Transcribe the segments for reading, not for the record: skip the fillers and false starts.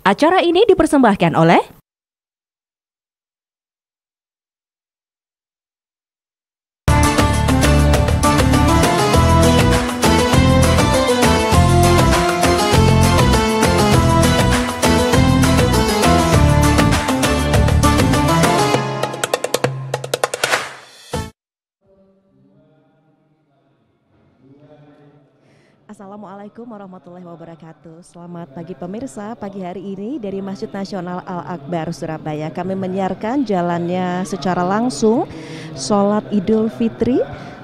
Acara ini dipersembahkan oleh Assalamualaikum warahmatullahi wabarakatuh. Selamat pagi pemirsa. Pagi hari ini dari Masjid Nasional Al-Akbar Surabaya kami menyiarkan jalannya secara langsung sholat Idul Fitri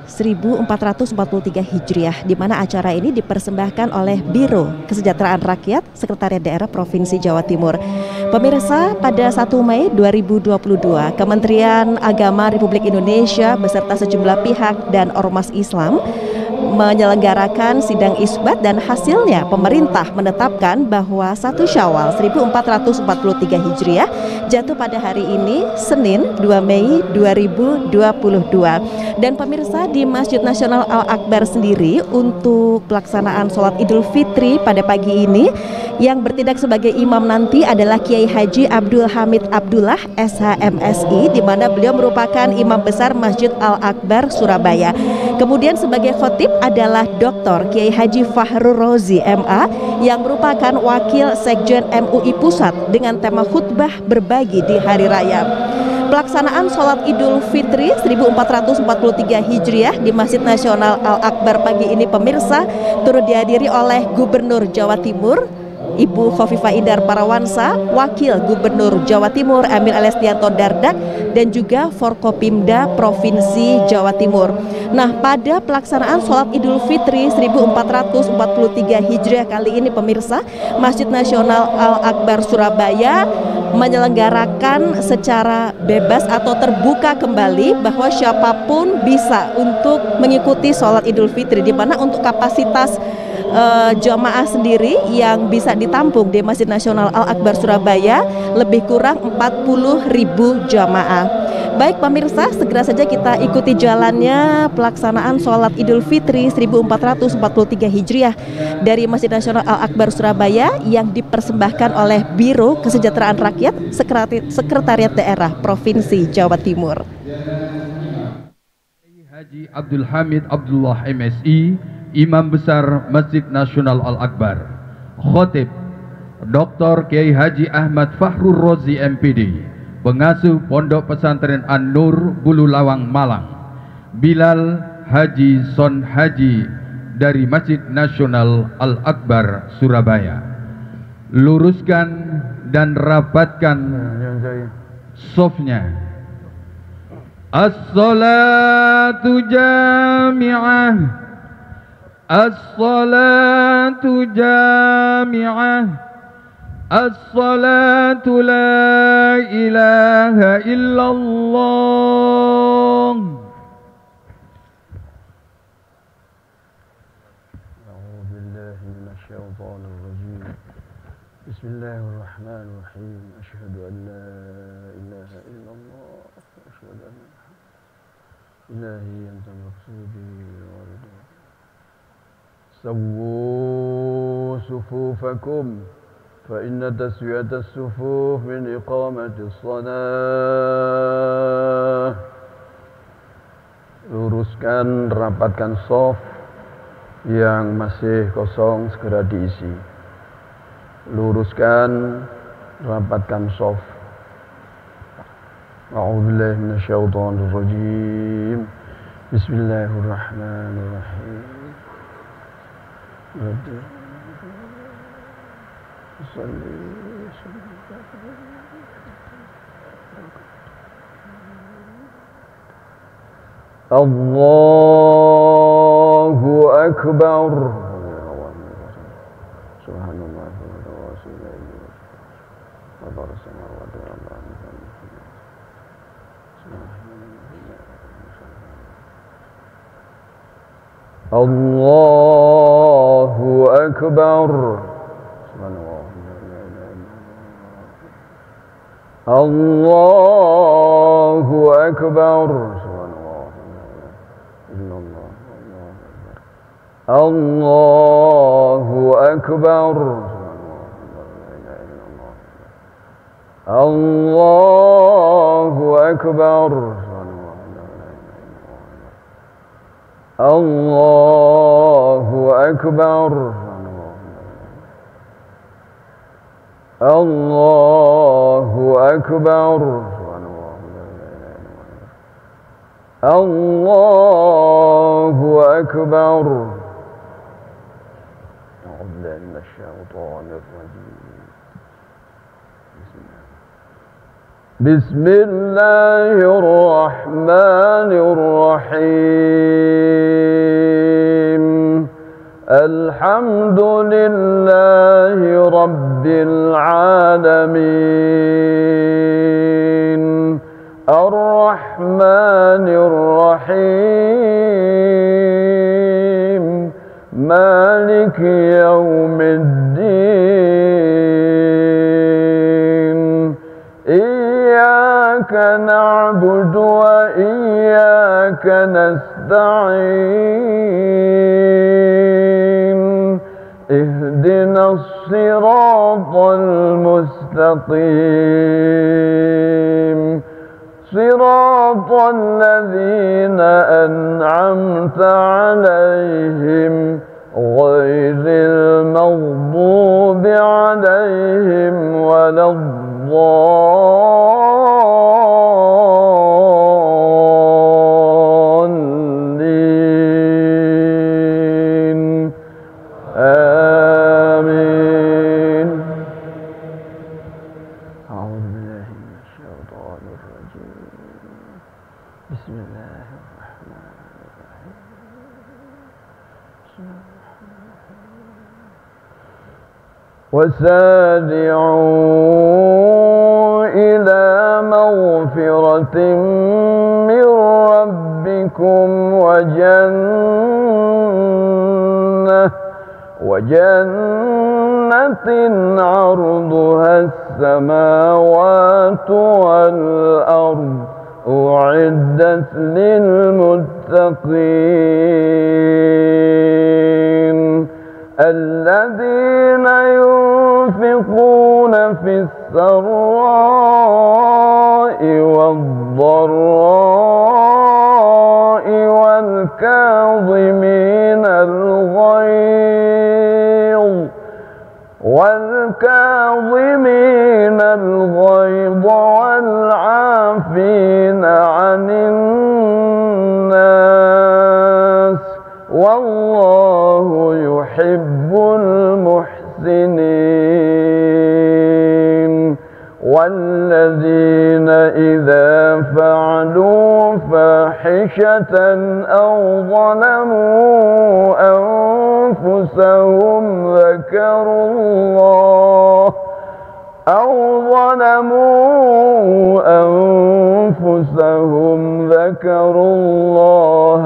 1443 Hijriah, di mana acara ini dipersembahkan oleh Biro Kesejahteraan Rakyat Sekretariat Daerah Provinsi Jawa Timur. Pemirsa, pada 1 Mei 2022, Kementerian Agama Republik Indonesia beserta sejumlah pihak dan ormas Islam menyelenggarakan sidang isbat, dan hasilnya pemerintah menetapkan bahwa 1 Syawal 1443 Hijriah jatuh pada hari ini, Senin 2 Mei 2022. Dan pemirsa, di Masjid Nasional Al-Akbar sendiri untuk pelaksanaan sholat Idul Fitri pada pagi ini yang bertindak sebagai imam nanti adalah Kiai Haji Abdul Hamid Abdullah SHMSI, di mana beliau merupakan imam besar Masjid Al-Akbar Surabaya. Kemudian sebagai khotib adalah Dr. Kiai Haji Fahrul Rozi MA yang merupakan wakil Sekjen MUI Pusat dengan tema khutbah berbagi di Hari Raya. Pelaksanaan sholat Idul Fitri 1443 Hijriah di Masjid Nasional Al-Akbar pagi ini pemirsa turut dihadiri oleh Gubernur Jawa Timur Ibu Khofifah Indar Parawansa, Wakil Gubernur Jawa Timur Emil Elestianto Dardak, dan juga Forkopimda Provinsi Jawa Timur. Nah, pada pelaksanaan sholat Idul Fitri 1443 Hijriah kali ini pemirsa, Masjid Nasional Al-Akbar Surabaya menyelenggarakan secara bebas atau terbuka kembali bahwa siapapun bisa untuk mengikuti sholat Idul Fitri, di mana untuk kapasitas jamaah sendiri yang bisa ditampung di Masjid Nasional Al-Akbar Surabaya lebih kurang 40.000 jamaah. Baik pemirsa, segera saja kita ikuti jalannya pelaksanaan sholat Idul Fitri 1443 Hijriah dari Masjid Nasional Al-Akbar Surabaya yang dipersembahkan oleh Biro Kesejahteraan Rakyat Sekretariat Daerah Provinsi Jawa Timur. Haji Abdul Hamid Abdullah MSI, Imam Besar Masjid Nasional Al-Akbar. Khotib Dr. Kiai Haji Ahmad Fahrul Rozi MPD, Pengasuh Pondok Pesantren An-Nur Bulu Lawang Malang. Bilal Haji Son Haji dari Masjid Nasional Al-Akbar Surabaya. Luruskan dan rapatkan sofnya. As-salatu jami'ah, as-salatu jami'ah, as-salatu la ilaha illallah. A'udzu billahi minasy syaithanir rajim. Bismillahirrahmanirrahim. Asyhadu an la ilaha illallah wa asyhadu anna ilahi anta maqsudi wa ridha. Sawwu sufufakum fa inna taswiyata as-sufuf min iqamati as-salah. Luruskan, rapatkan shaf yang masih kosong segera diisi. Luruskan, rapatkan shaf. A'udzu billahi minasy syaithanir rajim. Bismillahirrahmanirrahim. Allahu Akbar. Subhanallah. Allahu Akbar. Allahu Akbar. Allahu Akbar. الله أكبر. الله أكبر. الله أكبر. الله أكبر. أعوذ بالله من الشيطان الرجيم. بسم الله الرحمن الرحيم. الحمد لله رب العالمين الرحمن الرحيم مالك يوم الدين. إياك نعبد وإياك نستعين. اهدنا الصراط المستقيم صراط الذين أنعمت عليهم غير المغضوب عليهم ولا الضالين. آمين. أعوذ بالله من الشيطان الرجيم. بسم الله الرحمن الرحيم. وسارعوا إلى مغفرة من ربكم وجنة عرضها السماوات والأرض أعدت للمتقين الذين ينفقون في السراء والضراء والكاظمين الغيظ والعافين عن الناس والله يحب المحسنين. والذين إذا فعلوا فاحشة أو ظلموا أنفسهم ذكروا الله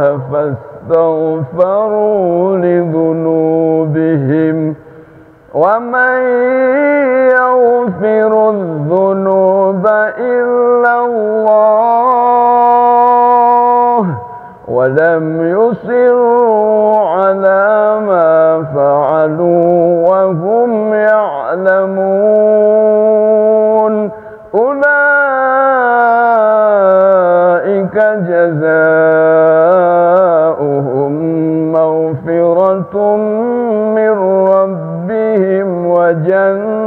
فاستغفروا لذنوبهم ومن يغفر الذنوب إلا الله ولم يصروا على ما فعلوا وهم يعلمون. أولئك جزاؤهم مغفرة من ربهم وجنات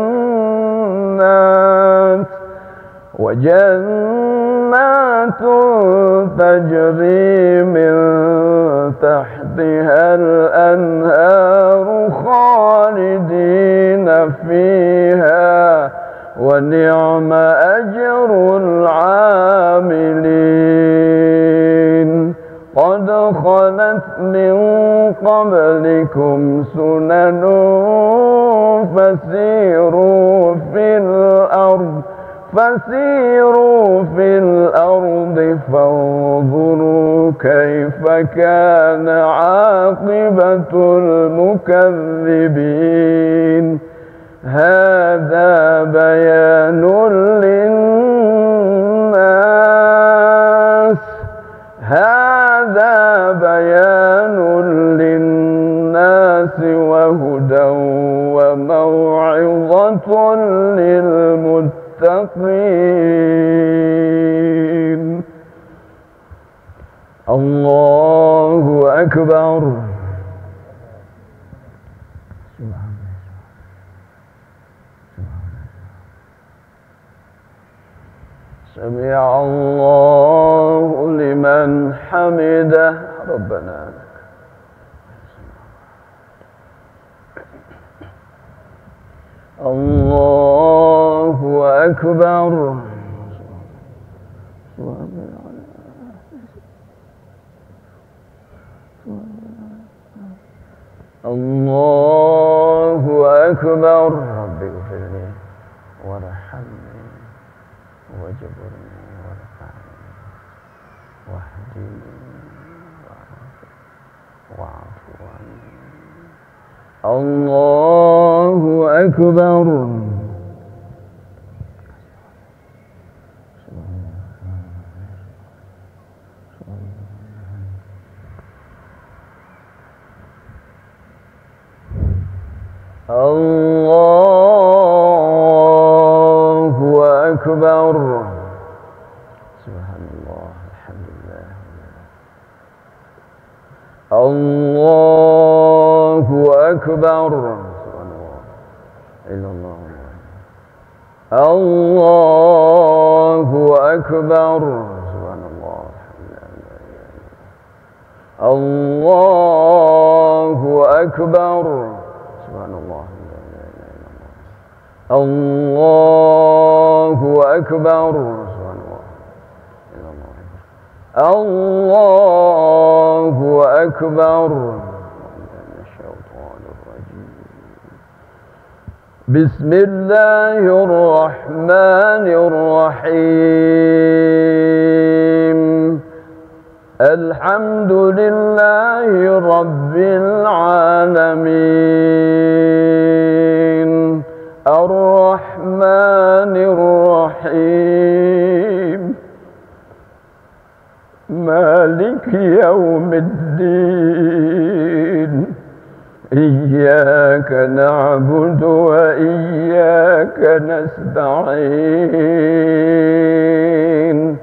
تجري من تحتها الأنهار خالدين فيها ونعم أجر العاملين. قد خلت من قبلكم سنن فسيروا في الأرض فانظروا كيف كان عاقبة المكذبين. هذا بيان للناس وهدى وموعظة للمتقين. المستقيم الله أكبر سمع الله لمن حمده ربنا لك الله أكبر الله أكبر رب اغفر لي وارحمني واجبرني وارفعني واهدني واعف عني الله أكبر الله أكبر سبحان الله الحمد لله الله أكبر سبحان الله إلا الله الله أكبر سبحان الله الله أكبر سبحان الله الله أكبر سبحان الله الله أكبر بسم الله الرحمن الرحيم الحمد لله رب العالمين الرحمن الرحيم مالك يوم الدين إياك نعبد وإياك نستعين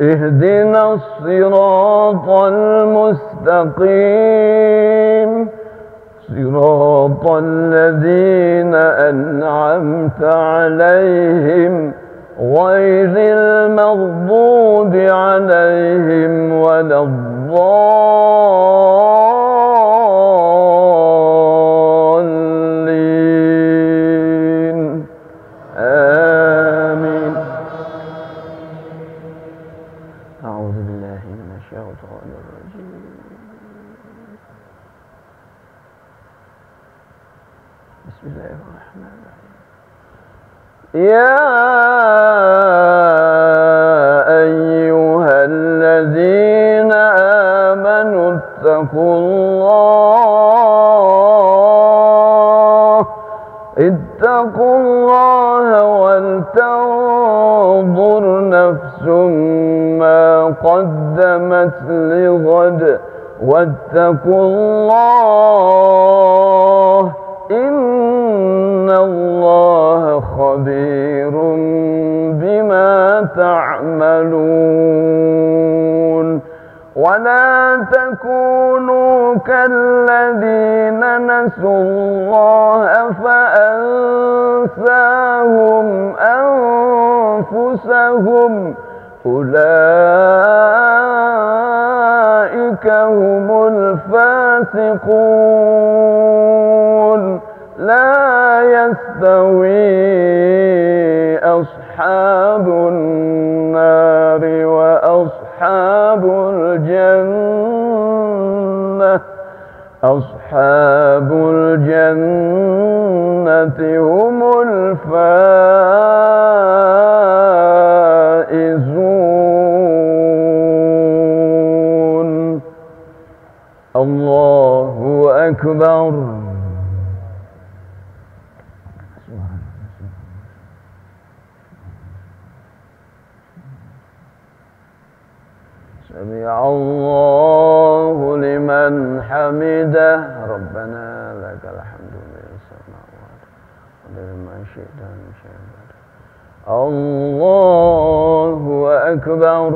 اهدنا الصراط المستقيم صراط الذين أنعمت عليهم غير المغضوب عليهم ولا الضالين آمين أعوذ بالله من الشيطان الرجيم بسم الله الرحمن الرحيم يا أيها الذين آمنوا اتقوا الله ولتنظر نفس ما قدمت لغد واتقوا الله إن الله خبير بما تعملون ولا تكونوا كالذين نسوا الله فأنساهم أنفسهم أولئك هم الفاسقون لا يستوي أصحاب النار وأصحاب الجنة أصحاب الجنة هم الفائزون الله أكبر سمع الله لمن حمده ربنا لك الحمد من السماوات ولمن شئت من شيء Allahu Akbar.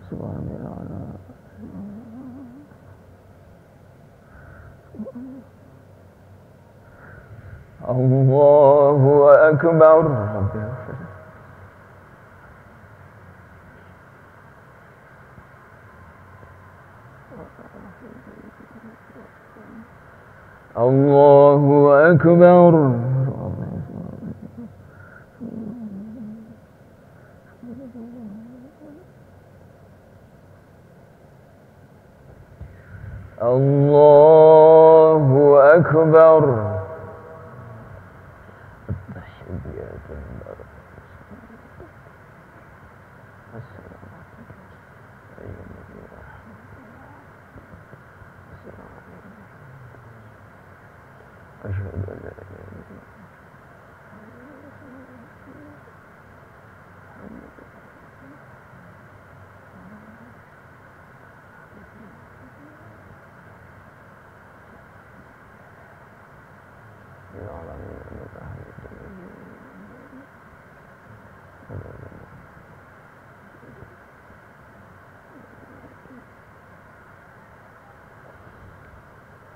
Subhanallah. Allahu Akbar. Allahu Akbar. Allahu Akbar.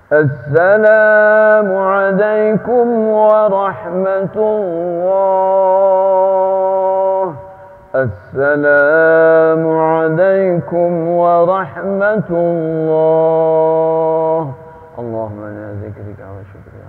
السلام عليكم ورحمة الله. السلام عليكم ورحمة الله. اللهم إنا ذكرك وشكرك.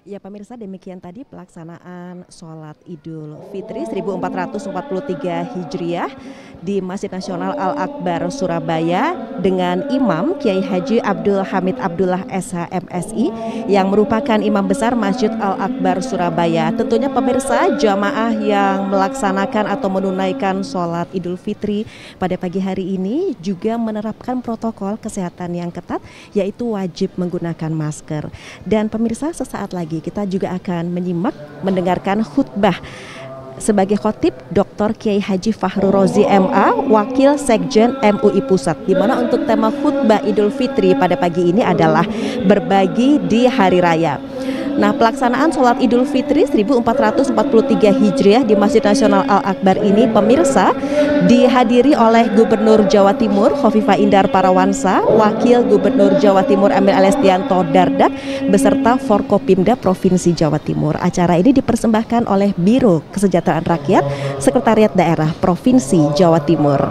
Ya pemirsa, demikian tadi pelaksanaan sholat Idul Fitri 1443 Hijriah di Masjid Nasional Al-Akbar Surabaya dengan Imam Kiai Haji Abdul Hamid Abdullah SH MSI yang merupakan Imam Besar Masjid Al-Akbar Surabaya. Tentunya pemirsa, jamaah yang melaksanakan atau menunaikan sholat Idul Fitri pada pagi hari ini juga menerapkan protokol kesehatan yang ketat, yaitu wajib menggunakan masker. Dan pemirsa, sesaat lagi kita juga akan mendengarkan khutbah sebagai khotib Dr. Kiai Haji Fahru Rozi MA, Wakil Sekjen MUI Pusat, di mana untuk tema khutbah Idul Fitri pada pagi ini adalah berbagi di hari raya. Nah, pelaksanaan sholat Idul Fitri 1443 Hijriah di Masjid Nasional Al-Akbar ini pemirsa dihadiri oleh Gubernur Jawa Timur Khofifah Indar Parawansa, Wakil Gubernur Jawa Timur Emil Elestianto Dardak, beserta Forkopimda Provinsi Jawa Timur. Acara ini dipersembahkan oleh Biro Kesejahteraan Rakyat, Sekretariat Daerah Provinsi Jawa Timur.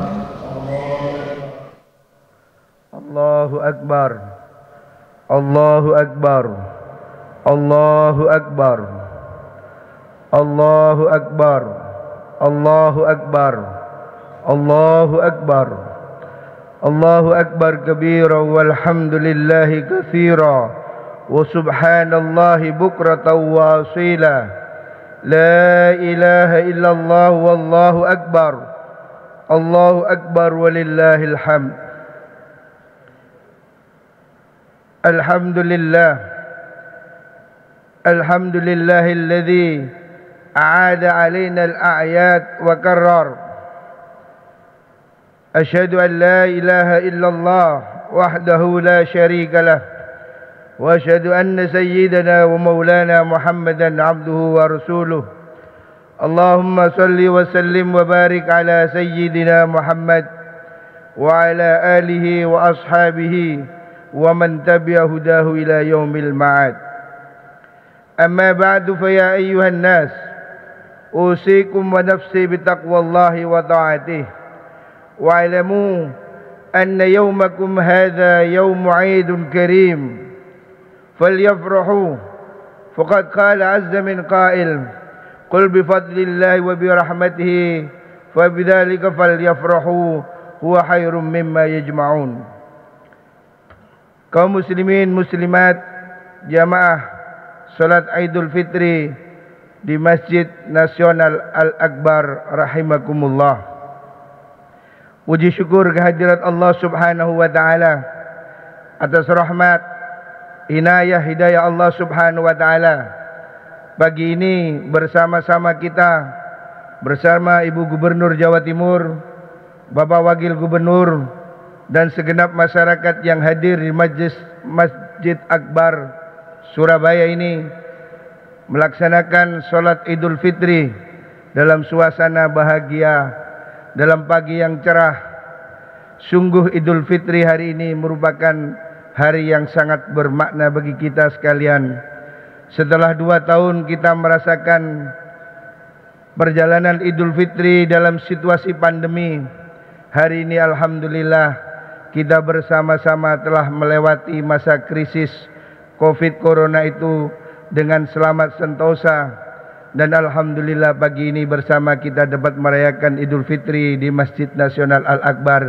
Allahu Akbar. Allahu Akbar. Allahu Akbar. Allahu Akbar. Allahu Akbar. Allahu Akbar. Allahu Akbar kabira walhamdulillahi katsira wa subhanallahi bukratan wa asila. La ilaha illallah wallahu akbar. Allahu Akbar walillahil hamd. Alhamdulillah. الحمد لله الذي أعاد علينا الأعياد وكرر. أشهد أن لا إله إلا الله وحده لا شريك له وأشهد أن سيدنا ومولانا محمدا عبده ورسوله. اللهم صل وسلم وبارك على سيدنا محمد وعلى آله وأصحابه ومن تبع هداه إلى يوم المعاد. أما بعد فيا أيها الناس أوصيكم ونفسي بتقوى الله وطاعته واعلموا أن يومكم هذا يوم عيد كريم فليفرحوا فقد قال عز من قائل قل بفضل الله وبرحمته فبذلك فليفرحوا هو خير مما يجمعون. Kaum muslimin muslimat jamaah salat Idul Fitri di Masjid Nasional Al-Akbar rahimakumullah. Puji syukur kehadirat Allah Subhanahu wa taala atas rahmat, inayah, hidayah Allah Subhanahu wa taala. Pagi ini bersama-sama kita, bersama Ibu Gubernur Jawa Timur, Bapak Wakil Gubernur, dan segenap masyarakat yang hadir di Masjid Akbar Surabaya ini melaksanakan sholat Idul Fitri dalam suasana bahagia, dalam pagi yang cerah. Sungguh Idul Fitri hari ini merupakan hari yang sangat bermakna bagi kita sekalian. Setelah 2 tahun kita merasakan perjalanan Idul Fitri dalam situasi pandemi, hari ini alhamdulillah kita bersama-sama telah melewati masa krisis COVID Corona itu dengan selamat sentosa, dan alhamdulillah pagi ini bersama kita dapat merayakan Idul Fitri di Masjid Nasional Al-Akbar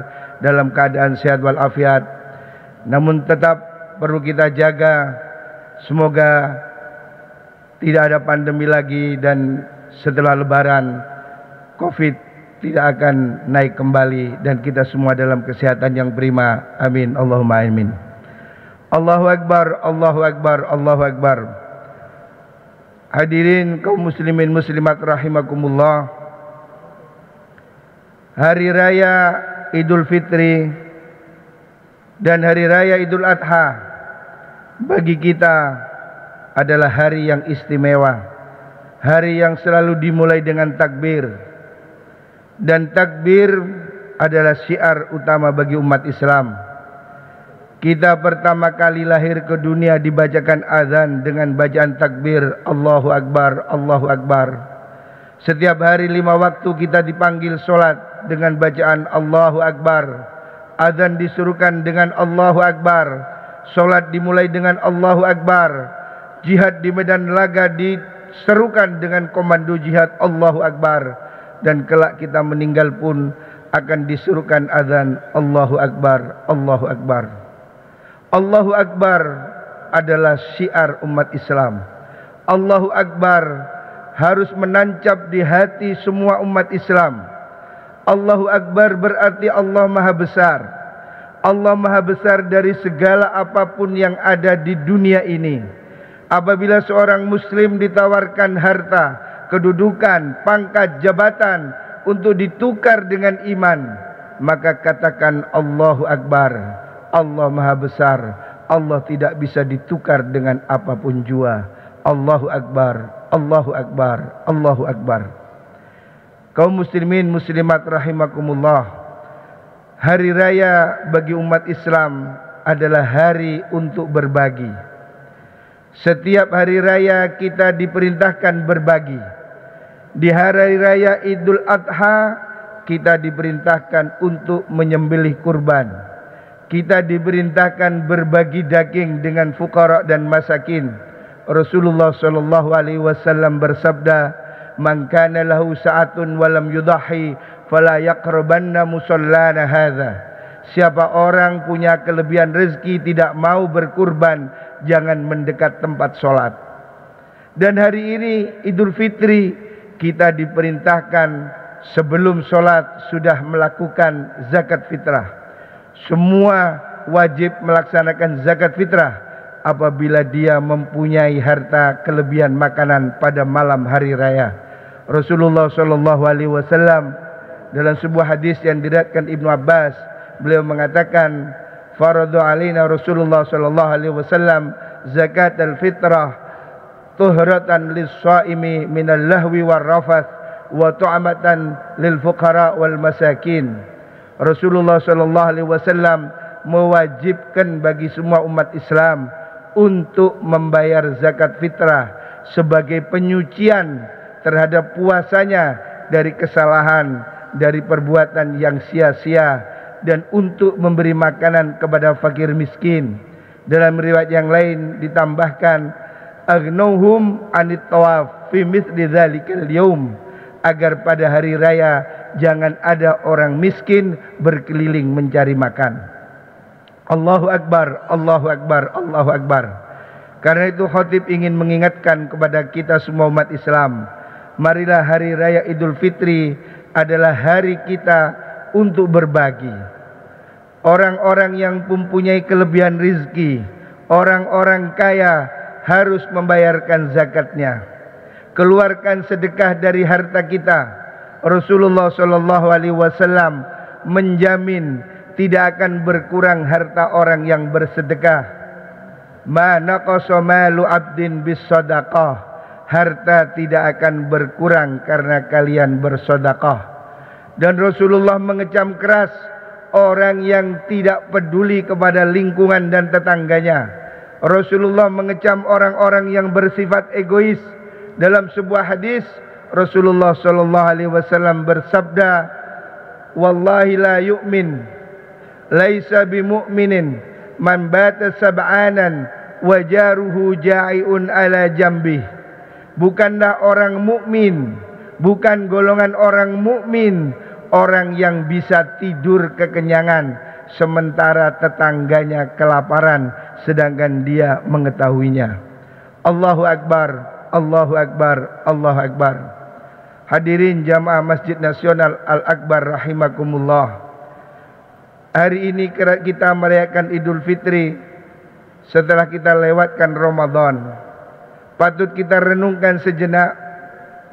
dalam keadaan sehat walafiat. Namun tetap perlu kita jaga, semoga tidak ada pandemi lagi dan setelah Lebaran COVID tidak akan naik kembali dan kita semua dalam kesehatan yang prima. Amin, Allahumma amin. Allahu Akbar, Allahu Akbar, Allahu Akbar. Hadirin kaum muslimin muslimat rahimakumullah. Hari raya Idul Fitri dan hari raya Idul Adha bagi kita adalah hari yang istimewa, hari yang selalu dimulai dengan takbir, dan takbir adalah syiar utama bagi umat Islam. Kita pertama kali lahir ke dunia dibacakan azan dengan bacaan takbir, Allahu Akbar, Allahu Akbar. Setiap hari 5 waktu kita dipanggil solat dengan bacaan Allahu Akbar. Azan disuruhkan dengan Allahu Akbar. Solat dimulai dengan Allahu Akbar. Jihad di medan laga diserukan dengan komando jihad Allahu Akbar. Dan kelak kita meninggal pun akan disuruhkan azan Allahu Akbar, Allahu Akbar. Allahu Akbar adalah syiar umat Islam. Allahu Akbar harus menancap di hati semua umat Islam. Allahu Akbar berarti Allah Maha Besar. Allah Maha Besar dari segala apapun yang ada di dunia ini. Apabila seorang muslim ditawarkan harta, kedudukan, pangkat, jabatan untuk ditukar dengan iman, maka katakan Allahu Akbar. Allah Maha Besar. Allah tidak bisa ditukar dengan apapun jua. Allahu Akbar, Allahu Akbar, Allahu Akbar. Kaum muslimin muslimat rahimakumullah, hari raya bagi umat Islam adalah hari untuk berbagi. Setiap hari raya kita diperintahkan berbagi. Di hari raya Idul Adha kita diperintahkan untuk menyembelih kurban. Kita diperintahkan berbagi daging dengan fuqara dan masakin. Rasulullah sallallahu alaihi wasallam bersabda, "Man kana lahu sa'atun wa lam yudahi fala yaqrabanna musallana hadza." Siapa orang punya kelebihan rezeki tidak mau berkurban, jangan mendekat tempat solat. Dan hari ini Idul Fitri, kita diperintahkan sebelum solat sudah melakukan zakat fitrah. Semua wajib melaksanakan zakat fitrah apabila dia mempunyai harta kelebihan makanan pada malam hari raya. Rasulullah sallallahu alaihi wasallam dalam sebuah hadis yang diriwayatkan Ibnu Abbas, beliau mengatakan, "Faradu alaina Rasulullah sallallahu alaihi wasallam zakat al-fitrah tuhratan lis-shaimi minal lahwi war rafath wa tu'amatan lil fuqara wal masakin." Rasulullah sallallahu alaihi wasallam mewajibkan bagi semua umat Islam untuk membayar zakat fitrah sebagai penyucian terhadap puasanya dari kesalahan, dari perbuatan yang sia-sia, dan untuk memberi makanan kepada fakir miskin. Dalam riwayat yang lain ditambahkan, aghnauhum anit tawaf fi mithli dzalikal yaum, agar pada hari raya jangan ada orang miskin berkeliling mencari makan. Allahu Akbar, Allahu Akbar, Allahu Akbar. Karena itu khatib ingin mengingatkan kepada kita semua umat Islam, marilah hari raya Idul Fitri adalah hari kita untuk berbagi. Orang-orang yang mempunyai kelebihan rizki, orang-orang kaya harus membayarkan zakatnya. Keluarkan sedekah dari harta kita. Rasulullah Shallallahu Alaihi Wasallam menjamin tidak akan berkurang harta orang yang bersedekah. Ma naqasa malu abdin bis sadaqah. Harta tidak akan berkurang karena kalian bersedekah. Dan Rasulullah mengecam keras orang yang tidak peduli kepada lingkungan dan tetangganya. Rasulullah mengecam orang-orang yang bersifat egois. Dalam sebuah hadis Rasulullah sallallahu alaihi wasallam bersabda, "Wallahi la yu'min, laisa bimu'minin man bata sab'anan wa jaruhu ja'iun ala jambih." Bukanlah orang mukmin, bukan golongan orang mukmin orang yang bisa tidur kekenyangan sementara tetangganya kelaparan sedangkan dia mengetahuinya. Allahu Akbar, Allahu Akbar, Allahu Akbar. Hadirin jamaah Masjid Nasional Al-Akbar rahimakumullah. Hari ini kita merayakan Idul Fitri setelah kita lewatkan Ramadan. Patut kita renungkan sejenak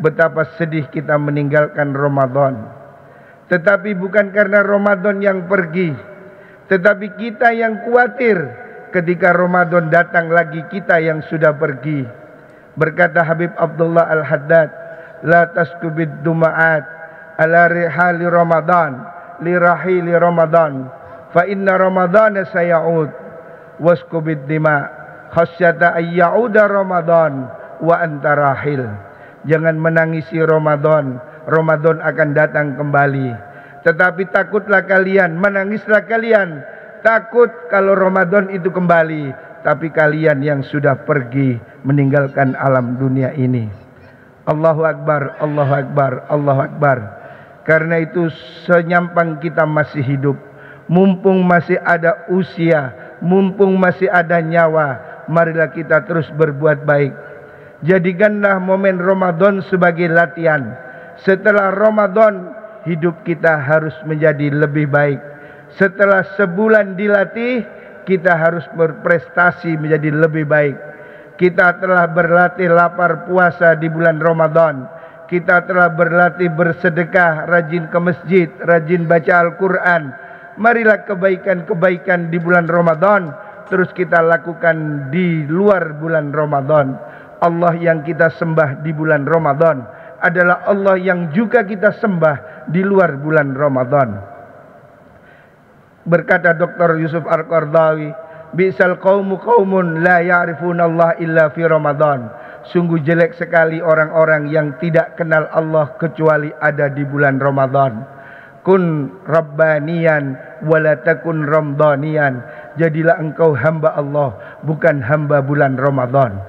betapa sedih kita meninggalkan Ramadan. Tetapi bukan karena Ramadan yang pergi, tetapi kita yang khawatir ketika Ramadan datang lagi kita yang sudah pergi. Berkata Habib Abdullah Al-Haddad, la taskubid duma'at ala rihali Ramadan li rahili Ramadan fa inna Ramadana saya'ud waskubid dima' khasyata ayyauda Ramadan wa anta rahil. Jangan menangisi Ramadan, Ramadan akan datang kembali. Tetapi takutlah kalian, menangislah kalian, takut kalau Ramadan itu kembali, tapi kalian yang sudah pergi meninggalkan alam dunia ini. Allahu Akbar, Allahu Akbar, Allahu Akbar. Karena itu senyampang kita masih hidup, mumpung masih ada usia, mumpung masih ada nyawa, marilah kita terus berbuat baik. Jadikanlah momen Ramadan sebagai latihan. Setelah Ramadan, hidup kita harus menjadi lebih baik. Setelah sebulan dilatih, kita harus berprestasi menjadi lebih baik. Kita telah berlatih lapar puasa di bulan Ramadan. Kita telah berlatih bersedekah, rajin ke masjid, rajin baca Al-Quran. Marilah kebaikan-kebaikan di bulan Ramadan terus kita lakukan di luar bulan Ramadan. Allah yang kita sembah di bulan Ramadan adalah Allah yang juga kita sembah di luar bulan Ramadan. Berkata Dr. Yusuf Al-Qardawi, "Bi'sal qaumu qaumun la ya'rifunallah illa fi Ramadan." Sungguh jelek sekali orang-orang yang tidak kenal Allah kecuali ada di bulan Ramadan. Kun rabbaniyan wala takun ramdaniyan. Jadilah engkau hamba Allah, bukan hamba bulan Ramadan.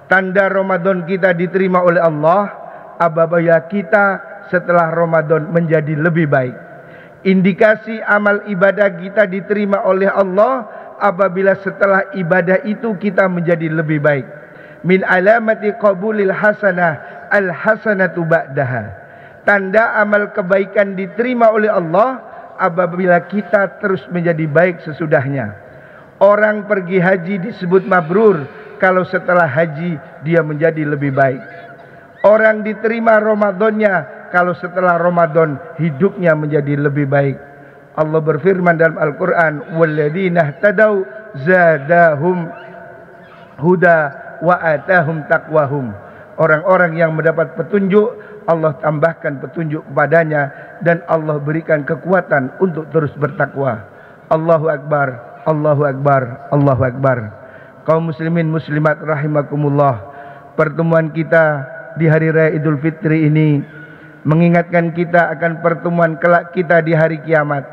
Tanda Ramadan kita diterima oleh Allah apabila kita setelah Ramadan menjadi lebih baik. Indikasi amal ibadah kita diterima oleh Allah apabila setelah ibadah itu kita menjadi lebih baik. Min alamati qabulil hasanah al hasanatu ba'daha. Tanda amal kebaikan diterima oleh Allah apabila kita terus menjadi baik sesudahnya. Orang pergi haji disebut mabrur kalau setelah haji dia menjadi lebih baik. Orang diterima Ramadannya kalau setelah Ramadan hidupnya menjadi lebih baik. Allah berfirman dalam Al-Quran, "Walladzina ihtadaw zadahum huda wa atahum taqwahum." Orang-orang yang mendapat petunjuk, Allah tambahkan petunjuk kepadanya dan Allah berikan kekuatan untuk terus bertakwa. Allahu Akbar, Allahu Akbar, Allahu Akbar. Kaum muslimin muslimat rahimakumullah, pertemuan kita di hari raya Idul Fitri ini mengingatkan kita akan pertemuan kelak kita di hari kiamat.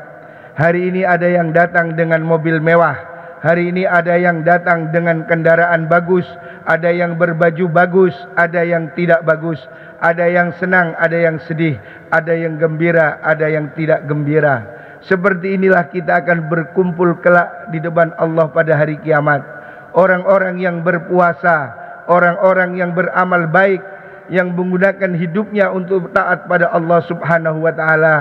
Hari ini ada yang datang dengan mobil mewah, hari ini ada yang datang dengan kendaraan bagus, ada yang berbaju bagus, ada yang tidak bagus, ada yang senang, ada yang sedih, ada yang gembira, ada yang tidak gembira. Seperti inilah kita akan berkumpul kelak di depan Allah pada hari kiamat. Orang-orang yang berpuasa, orang-orang yang beramal baik, yang menggunakan hidupnya untuk taat pada Allah Subhanahu wa taala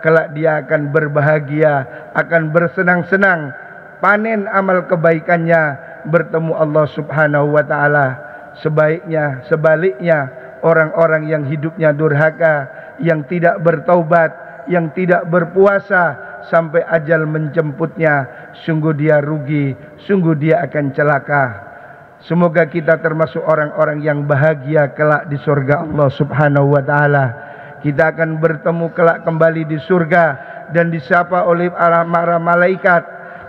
kelak dia akan berbahagia, akan bersenang-senang, panen amal kebaikannya, bertemu Allah Subhanahu wa taala. Sebaliknya orang-orang yang hidupnya durhaka, yang tidak bertaubat, yang tidak berpuasa sampai ajal menjemputnya, sungguh dia rugi, sungguh dia akan celaka. Semoga kita termasuk orang-orang yang bahagia kelak di surga Allah Subhanahu wa taala. Kita akan bertemu kelak kembali di surga dan disapa oleh para malaikat.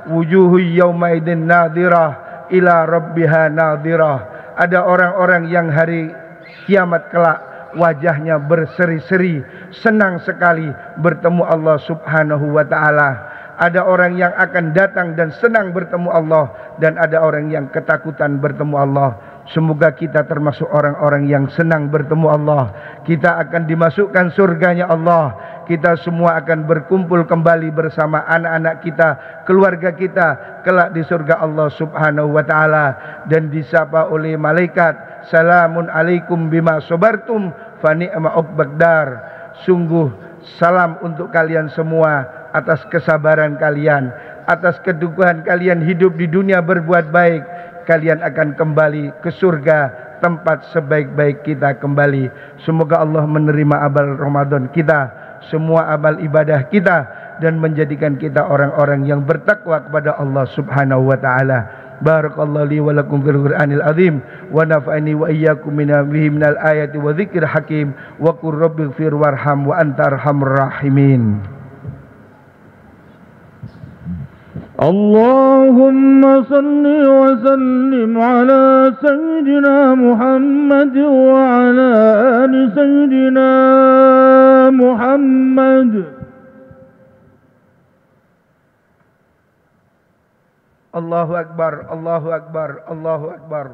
Wujuhu yaumaidin nadhirah ila rabbiha nadhirah. Ada orang-orang yang hari kiamat kelak wajahnya berseri-seri, senang sekali bertemu Allah Subhanahu wa taala. Ada orang yang akan datang dan senang bertemu Allah, dan ada orang yang ketakutan bertemu Allah. Semoga kita termasuk orang-orang yang senang bertemu Allah. Kita akan dimasukkan surganya Allah. Kita semua akan berkumpul kembali bersama anak-anak kita, keluarga kita kelak di surga Allah Subhanahu wa taala, dan disapa oleh malaikat, salamun alaikum bima sabartum fa ni'ma uqbad. Sungguh salam untuk kalian semua atas kesabaran kalian, atas kedudukan kalian hidup di dunia berbuat baik. Kalian akan kembali ke surga, tempat sebaik-baik kita kembali. Semoga Allah menerima amal Ramadan kita, semua amal ibadah kita, dan menjadikan kita orang-orang yang bertakwa kepada Allah Subhanahu wa taala. Barakallahu li wa lakum fil Qur'anil azim wa nafa'ani wa iyyakum minal ayati wa dzikril hakim wa qur rabbighfir warham wa anta arhamur rahimin. Allahumma salli wa sallim ala sayyidina Muhammad wa ala ali sayyidina Muhammad. Allahu akbar, Allahu akbar, Allahu akbar.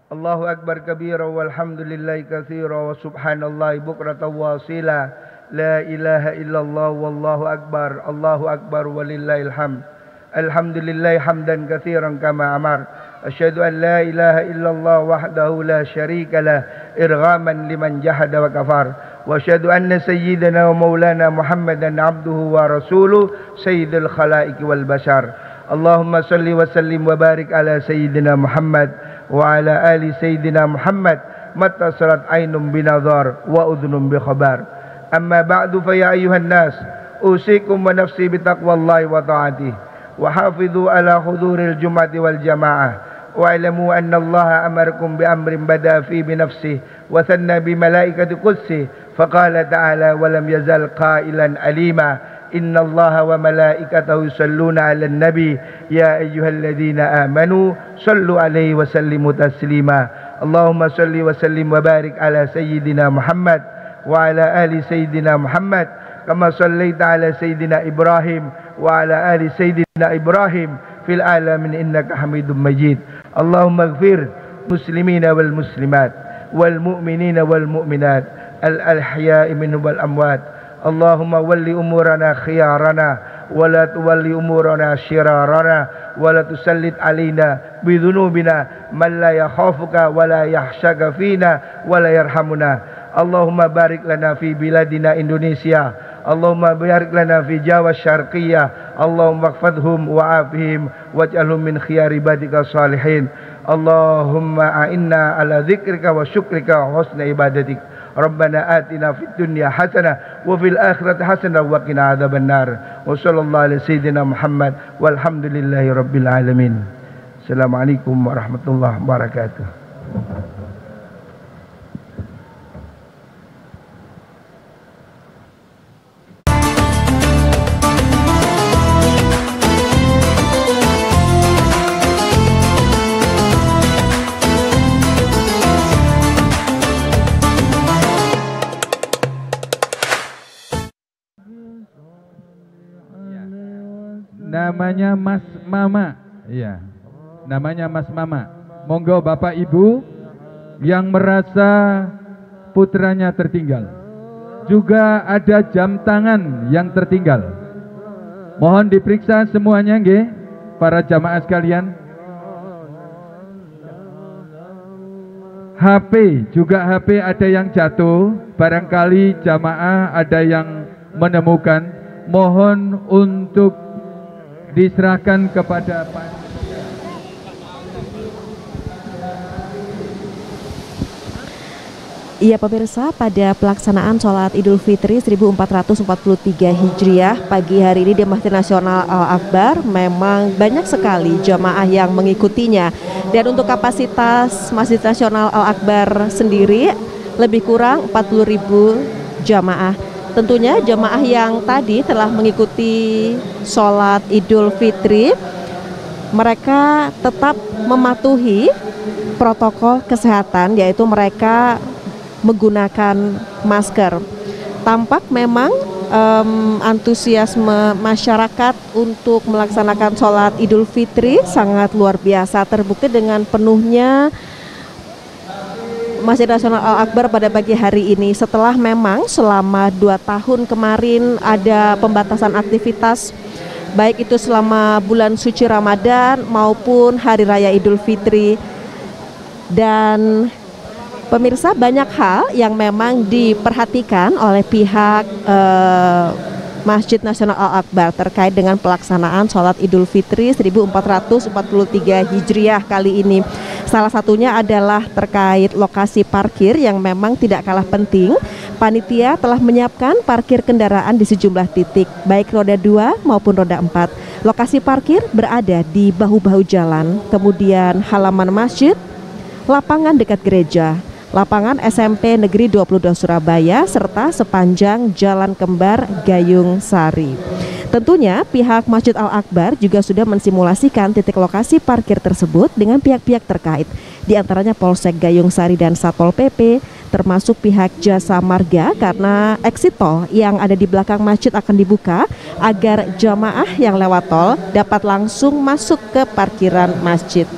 Allahu akbar kabira walhamdulillahi katsira wa subhanallahi bukratan wa asila. La ilaha illallah wallahu akbar, Allahu akbar walillahil hamd. Alhamdulillah hamdan katsiran kama amar. Asyhadu an la ilaha illallah wahdahu la syarika lah irghaman liman jahada wa kafar. Wa asyhadu anna sayyidana wa maulana Muhammadan abduhu wa rasuluh sayyidul khalaiqi wal bashar. Allahumma salli wa sallim wa barik ala sayyidina Muhammad wa ala ali sayyidina Muhammad matta salat ainum binadhar wa udhunum bi khabar. Amma ba'du fa ya ayuhan nas usikum wa nafsi bi taqwallahi wa ta'atihi وحافظوا على حضور الجمعة والجماعة واعلموا أن الله أمركم بأمر بدأ فيه بنفسه وثنى بملائكة قدسه فقال تعالى ولم يزل قائلا أليما إن الله وملائكته يصلون على النبي يا أيها الذين آمنوا صلوا عليه وسلموا تسليما اللهم صل وسلم وبارك على سيدنا محمد وعلى آل سيدنا محمد كما صليت على سيدنا إبراهيم وعلى آل سيدنا إبراهيم في العالمين إنك حميد مجيد اللهم اغفر المسلمين والمسلمات والمؤمنين والمؤمنات الأحياء منهم والأموات اللهم ول أمورنا خيارنا ولا تولي أمورنا شرارنا ولا تسلط علينا بذنوبنا من لا يخافك ولا يخشاك فينا ولا يرحمنا اللهم بارك لنا في بلادنا إندونيسيا اللهم بارك لنا في جاوة الشرقية اللهم احفظهم وعافهم واجعلهم من خيار عبادك الصالحين اللهم أعنا على ذكرك وشكرك وحسن عبادتك ربنا آتنا في الدنيا حسنة وفي الآخرة حسنة وقنا عذاب النار وصلى الله على سيدنا محمد والحمد لله رب العالمين. السلام عليكم ورحمة الله وبركاته. Namanya Mas Mama, iya. Namanya Mas Mama. Monggo Bapak Ibu yang merasa putranya tertinggal. Juga ada jam tangan yang tertinggal. Mohon diperiksa semuanya nggih, para jamaah sekalian. HP, juga HP ada yang jatuh. Barangkali jamaah ada yang menemukan, mohon untuk diserahkan kepada Iya pemirsa, pada pelaksanaan sholat Idul Fitri 1443 Hijriah pagi hari ini di Masjid Nasional Al-Akbar memang banyak sekali jamaah yang mengikutinya. Dan untuk kapasitas Masjid Nasional Al-Akbar sendiri lebih kurang 40.000 jamaah. Tentunya jamaah yang tadi telah mengikuti sholat Idul Fitri, mereka tetap mematuhi protokol kesehatan, yaitu mereka menggunakan masker. Tampak memang antusiasme masyarakat untuk melaksanakan sholat Idul Fitri sangat luar biasa, terbukti dengan penuhnya Masjid Nasional Al-Akbar pada pagi hari ini, setelah memang selama 2 tahun kemarin ada pembatasan aktivitas, baik itu selama bulan suci Ramadan maupun Hari Raya Idul Fitri. Dan pemirsa, banyak hal yang memang diperhatikan oleh pihak Masjid Nasional Al-Akbar terkait dengan pelaksanaan sholat Idul Fitri 1443 Hijriah kali ini. Salah satunya adalah terkait lokasi parkir yang memang tidak kalah penting. Panitia telah menyiapkan parkir kendaraan di sejumlah titik, baik roda 2 maupun roda 4. Lokasi parkir berada di bahu-bahu jalan, kemudian halaman masjid, lapangan dekat gereja, lapangan SMP Negeri 22 Surabaya, serta sepanjang Jalan Kembar Gayung Sari. Tentunya pihak Masjid Al-Akbar juga sudah mensimulasikan titik lokasi parkir tersebut dengan pihak-pihak terkait, diantaranya Polsek Gayung Sari dan Satpol PP, termasuk pihak Jasa Marga, karena exit tol yang ada di belakang masjid akan dibuka agar jamaah yang lewat tol dapat langsung masuk ke parkiran masjid.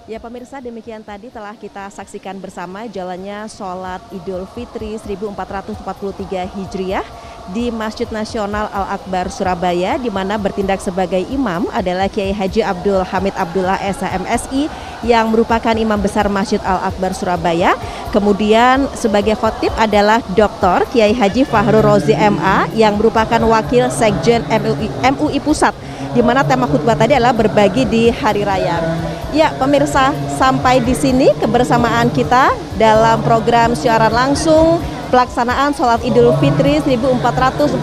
Ya pemirsa, demikian tadi telah kita saksikan bersama jalannya sholat Idul Fitri 1443 Hijriah di Masjid Nasional Al-Akbar Surabaya, di mana bertindak sebagai imam adalah Kiai Haji Abdul Hamid Abdullah SHMSI yang merupakan imam besar Masjid Al-Akbar Surabaya. Kemudian sebagai khotib adalah Dr. Kiai Haji Fahrul Rozi MA yang merupakan wakil Sekjen MUI Pusat, di mana tema khutbah tadi adalah berbagi di hari raya. Ya pemirsa, sampai di sini kebersamaan kita dalam program siaran langsung pelaksanaan sholat Idul Fitri 1443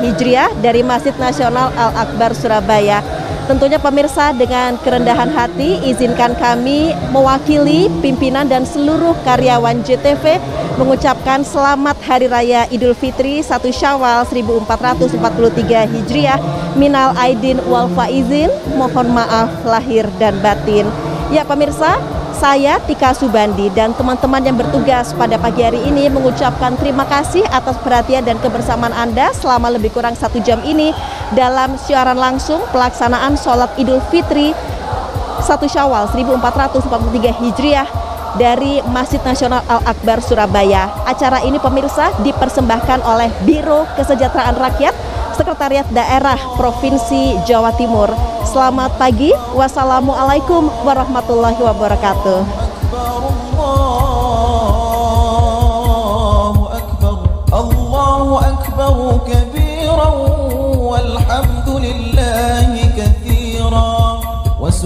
Hijriah dari Masjid Nasional Al-Akbar Surabaya. Tentunya pemirsa, dengan kerendahan hati izinkan kami mewakili pimpinan dan seluruh karyawan JTV mengucapkan selamat Hari Raya Idul Fitri 1 Syawal 1443 Hijriah. Minal aidin wal faizin, mohon maaf lahir dan batin. Ya pemirsa, saya Tika Subandi dan teman-teman yang bertugas pada pagi hari ini mengucapkan terima kasih atas perhatian dan kebersamaan Anda selama lebih kurang 1 jam ini dalam siaran langsung pelaksanaan sholat Idul Fitri 1 Syawal 1443 Hijriah dari Masjid Nasional Al-Akbar Surabaya. Acara ini pemirsa dipersembahkan oleh Biro Kesejahteraan Rakyat Sekretariat Daerah Provinsi Jawa Timur. Selamat pagi, wassalamualaikum warahmatullahi wabarakatuh.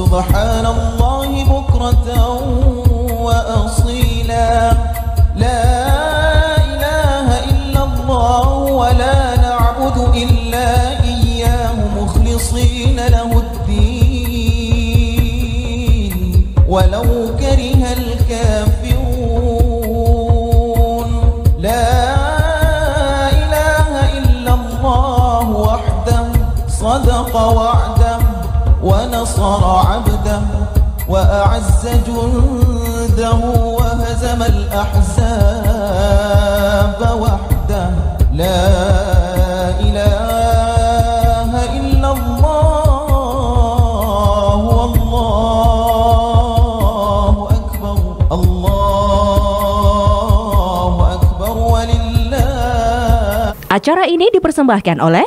سبحان الله بكرة وأصيلا لا إله إلا الله ولا نعبد إلا إياه مخلصين له الدين ولو كره الكافرون لا إله إلا الله وحده صدق وعده ونصر عبده وأعز جنده وهزم الأحزاب وحده لا إله إلا الله والله أكبر الله أكبر ولله. Acara ini dipersembahkan oleh